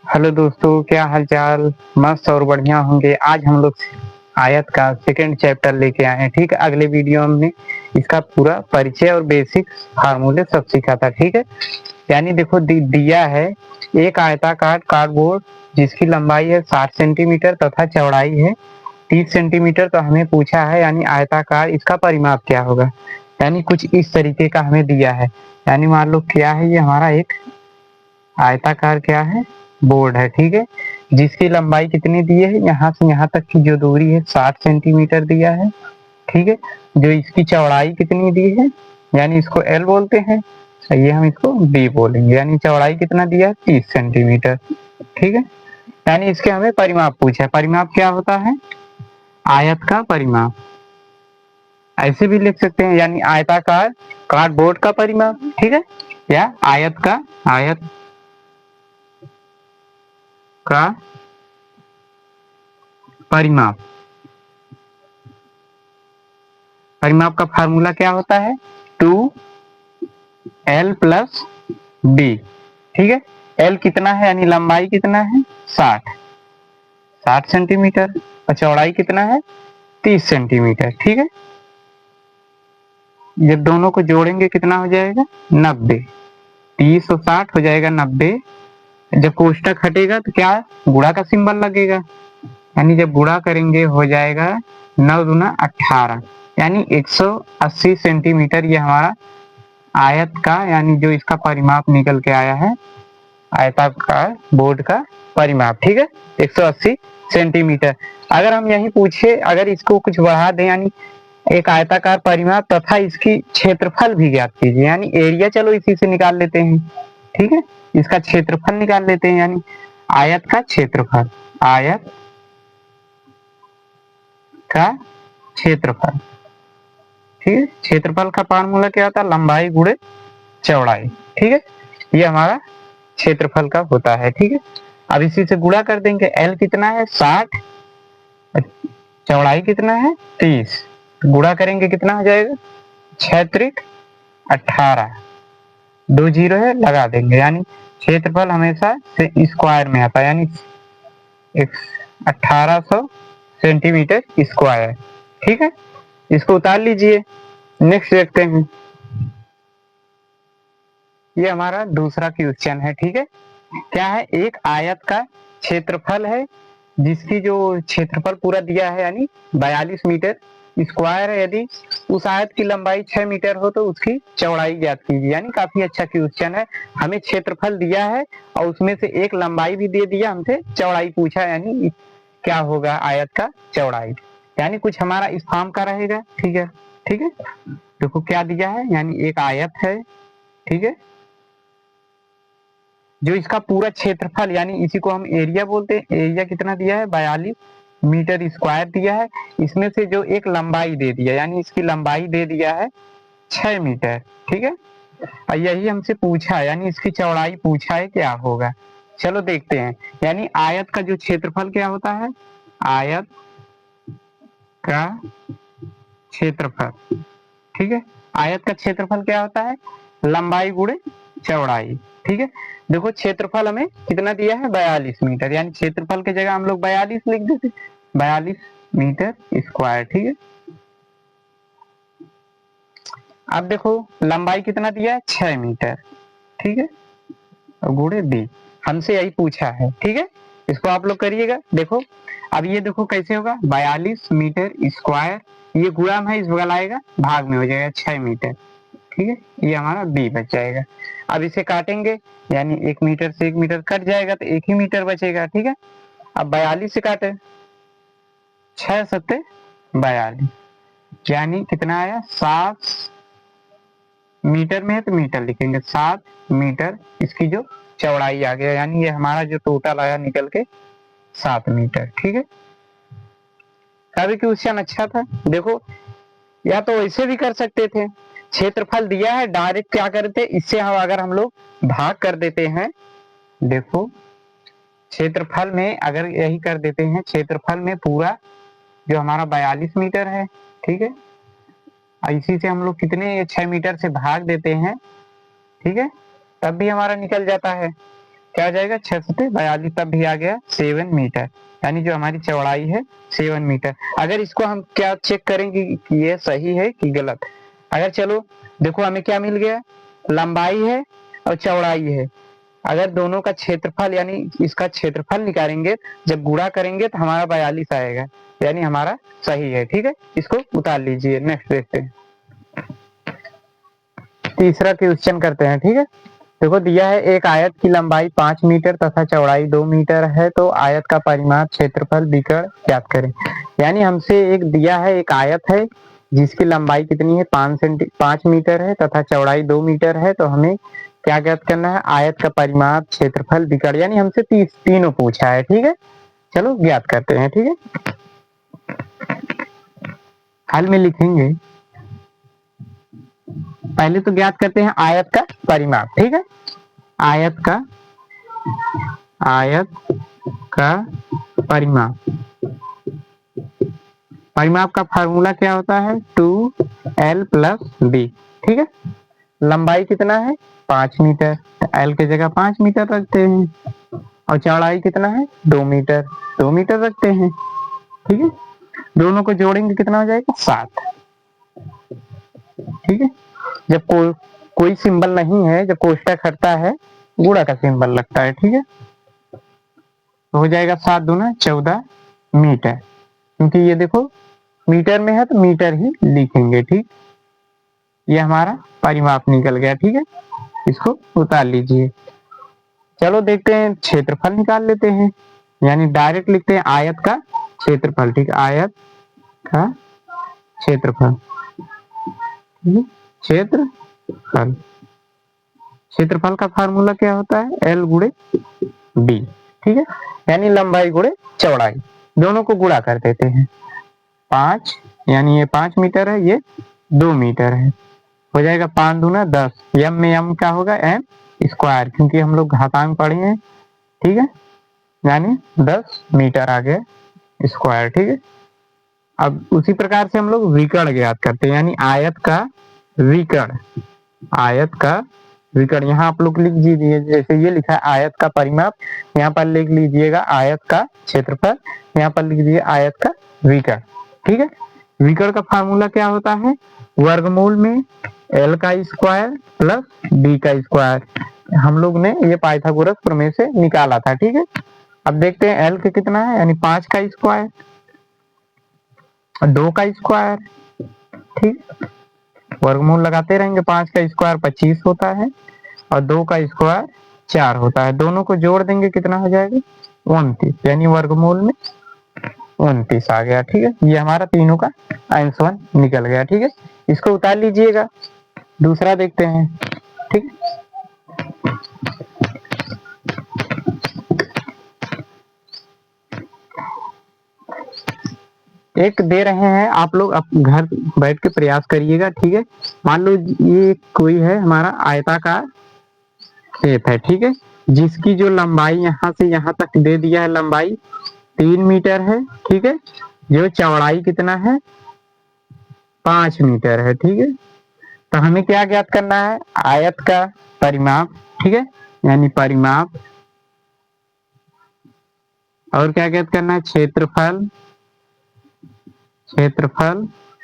Hello दोस्तों, क्या हाल चाल। मस्त और बढ़िया होंगे। आज हम लोग आयत का सेकंड चैप्टर लेके आए हैं। ठीक है, अगले वीडियो हमने इसका पूरा परिचय और बेसिक फार्मूले सब सीखा था। ठीक है, यानी देखो दिया है एक आयताकार कार्डबोर्ड जिसकी लंबाई है 60 सेंटीमीटर तथा चौड़ाई है 30 सेंटीमीटर। तो हमें पूछा है यानी आयताकार इसका परिमाप क्या होगा। यानी कुछ इस तरीके का हमें दिया है। यानी मान लो क्या है, ये हमारा एक आयताकार क्या है, बोर्ड है। ठीक है, जिसकी लंबाई कितनी दी है, यहाँ से यहाँ तक की जो दूरी है 60 सेंटीमीटर दिया है। ठीक है, जो इसकी चौड़ाई कितनी दी है, यानी इसको एल बोलते हैं, ये हम इसको बी बोलेंगे। यानी चौड़ाई कितना दिया है, 30 सेंटीमीटर। ठीक है, यानी इसके हमें परिमाप पूछा है। परिमाप क्या होता है, आयत का परिमाप। ऐसे भी लिख सकते हैं, यानी आयताकार कार्डबोर्ड का परिमाप। ठीक है, या आयत का परिमाप। परिमाप का फार्मूला क्या होता है, 2l प्लस बी। ठीक है, l कितना है, यानी लंबाई कितना है, 60 सेंटीमीटर और चौड़ाई कितना है, 30 सेंटीमीटर। ठीक है, ये दोनों को जोड़ेंगे कितना हो जाएगा, 90। 30 और 60 हो जाएगा 90। जब कोष्टक हटेगा तो क्या, गुणा का सिंबल लगेगा। यानी जब गुणा करेंगे हो जाएगा 9 दूना 18, यानी 180 सेंटीमीटर। ये हमारा आयत का, यानी जो इसका परिमाप निकल के आया है, आयताकार बोर्ड का परिमाप। ठीक है, 180 सेंटीमीटर। अगर हम यही पूछे, अगर इसको कुछ बढ़ा दें, यानी एक आयताकार परिमाप तथा इसकी क्षेत्रफल भी ज्ञात कीजिए, यानी एरिया चलो इसी से निकाल लेते हैं। ठीक है, इसका क्षेत्रफल निकाल लेते हैं, यानी आयत का क्षेत्रफल, आयत का क्षेत्रफल। ठीक है, क्षेत्रफल का फार्मूला क्या होता है, लंबाई गुणे चौड़ाई। ठीक है, ये हमारा क्षेत्रफल का होता है। ठीक है, अब इसी से गुणा कर देंगे। एल कितना है, 60, चौड़ाई कितना है, 30। गुणा करेंगे कितना हो जाएगा, 6 त्रिक 18, 2 जीरो है लगा देंगे। यानी क्षेत्रफल हमेशा से स्क्वायर में आता है, यानी 1800 सेंटीमीटर स्क्वायर। ठीक है, इसको उतार लीजिए। नेक्स्ट देखते हैं, ये हमारा दूसरा क्वेश्चन है। ठीक है, क्या है, एक आयत का क्षेत्रफल है जिसकी जो क्षेत्रफल पूरा दिया है, यानी 42 मीटर स्क्वायर है। यदि उस आयत की लंबाई 6 मीटर हो तो उसकी चौड़ाई ज्ञात कीजिए। यानी काफी अच्छा क्वेश्चन है। हमें क्षेत्रफल दिया है और उसमें से एक लंबाई भी दे दिया, हमसे चौड़ाई पूछा, यानी क्या होगा आयत का चौड़ाई। यानी कुछ हमारा इस फॉर्म का रहेगा। ठीक है, ठीक है, देखो क्या दिया है, यानी एक आयत है। ठीक है, जो इसका पूरा क्षेत्रफल, यानी इसी को हम एरिया बोलते हैं। एरिया कितना दिया है, 42 मीटर स्क्वायर दिया है। इसमें से जो एक लंबाई दे दिया, यानी इसकी लंबाई दे दिया है 6 मीटर। ठीक है, और यही हमसे पूछा है, यानी इसकी चौड़ाई पूछा है क्या होगा। चलो देखते हैं, यानी आयत का जो क्षेत्रफल क्या होता है, आयत का क्षेत्रफल। ठीक है, आयत का क्षेत्रफल क्या होता है, लंबाई गुणे चौड़ाई। ठीक है, देखो क्षेत्रफल हमें कितना दिया है, 42 मीटर, यानी क्षेत्रफल की जगह हम लोग 42 लिख देते, 42 मीटर स्क्वायर। ठीक है, अब देखो लंबाई कितना दिया है, 6 मीटर। ठीक है, और गुणे दी, हमसे यही पूछा है। ठीक है, इसको आप लोग करिएगा। देखो अब ये देखो कैसे होगा, 42 मीटर स्क्वायर, ये गुणा में है, इस बगल आएगा, भाग में हो जाएगा 6 मीटर। ठीक है, ये हमारा बी बच जाएगा। अब इसे काटेंगे, यानी 1 मीटर से 1 मीटर कट जाएगा तो 1 ही मीटर बचेगा। ठीक है, अब 42 से काटे, 6 सत्ते 42, यानी कितना आया, 7 मीटर में है तो मीटर लिखेंगे, 7 मीटर इसकी जो चौड़ाई आ गया। यानी ये हमारा जो टोटल आया निकल के 7 मीटर। ठीक है, काफी क्वेश्चन अच्छा था। देखो, या तो ऐसे भी कर सकते थे, क्षेत्रफल दिया है, डायरेक्ट क्या करते, इससे हम अगर हम लोग भाग कर देते हैं। देखो क्षेत्रफल में अगर यही कर देते हैं, क्षेत्रफल में पूरा जो हमारा 42 मीटर है। ठीक है, इसी से हम लोग कितने 6 मीटर से भाग देते हैं। ठीक है, तब भी हमारा निकल जाता है। क्या हो जाएगा 6 सते 42, तब भी आ गया 7 मीटर, यानी जो हमारी चौड़ाई है 7 मीटर। अगर इसको हम क्या चेक करेंगे कि ये सही है कि गलत। अगर चलो देखो हमें क्या मिल गया, लंबाई है और चौड़ाई है। अगर दोनों का क्षेत्रफल यानी इसका क्षेत्रफल निकालेंगे, जब गुणा करेंगे तो हमारा 42 आएगा, यानी हमारा सही है। ठीक है, इसको उतार लीजिए। नेक्स्ट देखते हैं, तीसरा क्वेश्चन करते हैं। ठीक है, देखो दिया है एक आयत की लंबाई 5 मीटर तथा चौड़ाई 2 मीटर है, तो आयत का परिमाप क्षेत्रफल विकर्ण ज्ञात करें। यानी हमसे एक दिया है, एक आयत है जिसकी लंबाई कितनी है 5 मीटर है तथा चौड़ाई 2 मीटर है, तो हमें क्या ज्ञात करना है, आयत का परिमाप क्षेत्रफल विकर्ण, यानी हमसे तीनों पूछा है। ठीक है, चलो ज्ञात करते हैं। ठीक है, हल में लिखेंगे, पहले तो ज्ञात करते हैं आयत का परिमाप। ठीक है, आयत का परिमाप का फार्मूला क्या होता है, 2l + b। ठीक है, लंबाई कितना है 5 मीटर, तो l की जगह 5 मीटर रखते हैं, और चौड़ाई कितना है 2 मीटर, 2 मीटर रखते हैं। ठीक है, दोनों को जोड़ेंगे कितना हो जाएगा 7। ठीक है, जब कोई सिंबल नहीं है, जब कोष्टक हटता है गुणा का सिंबल लगता है। ठीक है, तो हो जाएगा 7 दूना 14 मीटर, क्योंकि ये देखो मीटर में है तो मीटर ही लिखेंगे। ठीक, ये हमारा परिमाप निकल गया। ठीक है, इसको उतार लीजिए। चलो देखते हैं क्षेत्रफल निकाल लेते हैं, यानी डायरेक्ट लिखते हैं आयत का क्षेत्रफल। ठीक, आयत का क्षेत्रफल, क्षेत्रफल का फार्मूला क्या होता है, L गुणे B। ठीक है, यानी लंबाई गुणे चौड़ाई, दोनों को गुणा कर देते हैं। 5 यानी ये 5 मीटर है, ये 2 मीटर है, हो जाएगा 5 दूना 10, m में m क्या होगा m स्क्वायर, क्योंकि हम लोग घातांक पढ़े हैं। ठीक है, यानी 10 मीटर आ गया स्क्वायर। ठीक है, अब उसी प्रकार से हम लोग विकर्ण ज्ञात करते हैं, यानी आयत का विकर्ण, यहाँ आप लोग लिख दीजिए, जैसे ये लिखा है आयत का परिमाप, यहाँ पर लिख लीजिएगा आयत का क्षेत्रफल, यहाँ पर लिख दीजिए आयत का विकर्ण। ठीक है, विकर्ण का फार्मूला क्या होता है, वर्गमूल में l का स्क्वायर प्लस b का स्क्वायर। हम लोग ने ये पाइथागोरस प्रमेय से निकाला था। ठीक है, अब देखते हैं l के कितना है, यानी 5 का स्क्वायर, 2 का स्क्वायर। ठीक, वर्गमूल लगाते रहेंगे, 5 का स्क्वायर 25 होता है और 2 का स्क्वायर 4 होता है, दोनों को जोड़ देंगे कितना हो जाएगा 29, यानी वर्गमूल में 29 आ गया। ठीक है, ये हमारा तीनों का आंसर निकल गया। ठीक है, इसको उतार लीजिएगा। दूसरा देखते हैं। ठीक, एक दे रहे हैं, आप लोग घर बैठ के प्रयास करिएगा। ठीक है, मान लो ये कोई है हमारा आयताकार खेत है। ठीक है, जिसकी जो लंबाई यहाँ से यहाँ तक दे दिया है, लंबाई 3 मीटर है। ठीक है, जो चौड़ाई कितना है 5 मीटर है। ठीक है, तो हमें क्या ज्ञात करना है, आयत का परिमाप। ठीक है, यानी परिमाप, और क्या ज्ञात करना है, क्षेत्रफल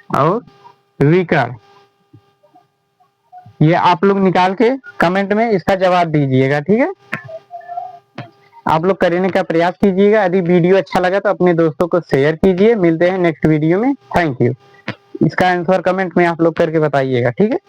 और विकर्ण। ये आप लोग निकाल के कमेंट में इसका जवाब दीजिएगा। ठीक है, आप लोग करने का प्रयास कीजिएगा। यदि वीडियो अच्छा लगा तो अपने दोस्तों को शेयर कीजिए। मिलते हैं नेक्स्ट वीडियो में। Thank you. इसका आंसर कमेंट में आप लोग करके बताइएगा। ठीक है।